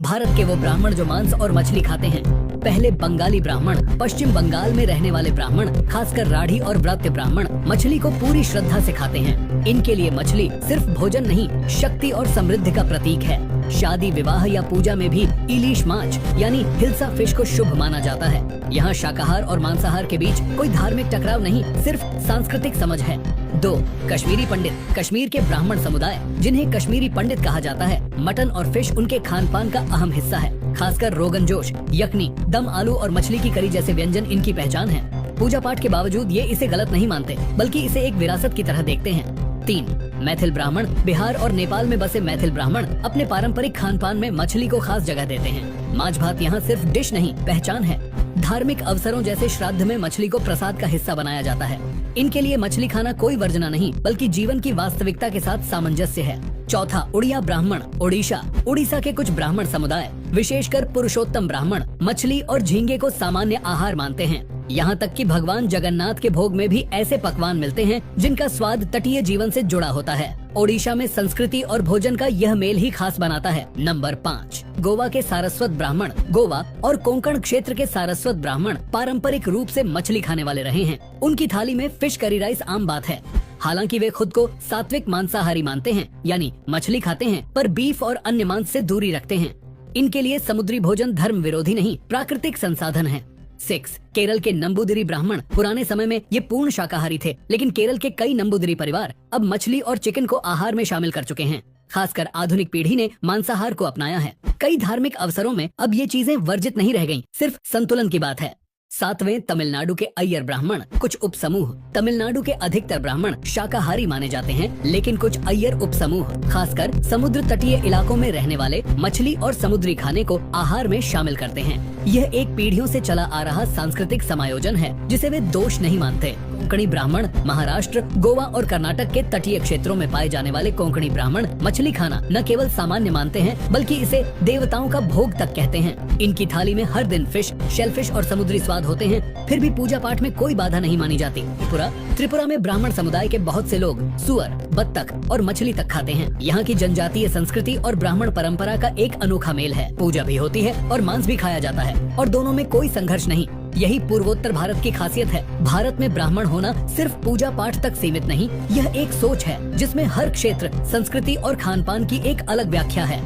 भारत के वो ब्राह्मण जो मांस और मछली खाते हैं। पहले बंगाली ब्राह्मण, पश्चिम बंगाल में रहने वाले ब्राह्मण, खासकर राढ़ी और व्रत्य ब्राह्मण मछली को पूरी श्रद्धा से खाते हैं। इनके लिए मछली सिर्फ भोजन नहीं, शक्ति और समृद्धि का प्रतीक है। शादी, विवाह या पूजा में भी इलीश माछ यानी हिल्सा फिश को शुभ माना जाता है। यहाँ शाकाहार और मांसाहार के बीच कोई धार्मिक टकराव नहीं, सिर्फ सांस्कृतिक समझ है। 2. कश्मीरी पंडित। कश्मीर के ब्राह्मण समुदाय, जिन्हें कश्मीरी पंडित कहा जाता है, मटन और फिश उनके खान पान का अहम हिस्सा है। खासकर रोगन जोश, यखनी, दम आलू और मछली की करी जैसे व्यंजन इनकी पहचान है। पूजा पाठ के बावजूद ये इसे गलत नहीं मानते, बल्कि इसे एक विरासत की तरह देखते हैं। 3. मैथिल ब्राह्मण। बिहार और नेपाल में बसे मैथिल ब्राह्मण अपने पारंपरिक खान पान में मछली को खास जगह देते हैं। माछ भात यहाँ सिर्फ डिश नहीं, पहचान है। धार्मिक अवसरों जैसे श्राद्ध में मछली को प्रसाद का हिस्सा बनाया जाता है। इनके लिए मछली खाना कोई वर्जना नहीं, बल्कि जीवन की वास्तविकता के साथ सामंजस्य है। 4. उड़िया ब्राह्मण। उड़ीसा के कुछ ब्राह्मण समुदाय, विशेषकर पुरुषोत्तम ब्राह्मण, मछली और झींगे को सामान्य आहार मानते हैं। यहाँ तक कि भगवान जगन्नाथ के भोग में भी ऐसे पकवान मिलते हैं जिनका स्वाद तटीय जीवन से जुड़ा होता है। ओडिशा में संस्कृति और भोजन का यह मेल ही खास बनाता है। नंबर 5. गोवा के सारस्वत ब्राह्मण। गोवा और कोंकण क्षेत्र के सारस्वत ब्राह्मण पारंपरिक रूप से मछली खाने वाले रहे हैं। उनकी थाली में फिश करी राइस आम बात है। हालांकि वे खुद को सात्विक मांसाहारी मानते हैं, यानी मछली खाते हैं पर बीफ और अन्य मांस से दूरी रखते हैं। इनके लिए समुद्री भोजन धर्म विरोधी नहीं, प्राकृतिक संसाधन है। 6. केरल के नंबूदिरी ब्राह्मण। पुराने समय में ये पूर्ण शाकाहारी थे, लेकिन केरल के कई नंबूदिरी परिवार अब मछली और चिकन को आहार में शामिल कर चुके हैं। खासकर आधुनिक पीढ़ी ने मांसाहार को अपनाया है। कई धार्मिक अवसरों में अब ये चीजें वर्जित नहीं रह गईं, सिर्फ संतुलन की बात है। 7. तमिलनाडु के अय्यर ब्राह्मण। कुछ उप समूह। तमिलनाडु के अधिकतर ब्राह्मण शाकाहारी माने जाते हैं, लेकिन कुछ अय्यर उप समूह, खासकर समुद्र तटीय इलाकों में रहने वाले, मछली और समुद्री खाने को आहार में शामिल करते हैं। यह एक पीढ़ियों से चला आ रहा सांस्कृतिक समायोजन है, जिसे वे दोष नहीं मानते। कोंकणी ब्राह्मण। महाराष्ट्र, गोवा और कर्नाटक के तटीय क्षेत्रों में पाए जाने वाले कोंकणी ब्राह्मण मछली खाना न केवल सामान्य मानते हैं, बल्कि इसे देवताओं का भोग तक कहते हैं। इनकी थाली में हर दिन फिश, शेलफिश और समुद्री स्वाद होते हैं, फिर भी पूजा पाठ में कोई बाधा नहीं मानी जाती। त्रिपुरा में ब्राह्मण समुदाय के बहुत से लोग सुअर, बत्तख और मछली तक खाते हैं। यहाँ की जनजातीय संस्कृति और ब्राह्मण परंपरा का एक अनोखा मेल है। पूजा भी होती है और मांस भी खाया जाता है, और दोनों में कोई संघर्ष नहीं। यही पूर्वोत्तर भारत की खासियत है। भारत में ब्राह्मण होना सिर्फ पूजा पाठ तक सीमित नहीं, यह एक सोच है जिसमें हर क्षेत्र, संस्कृति और खान पान की एक अलग व्याख्या है।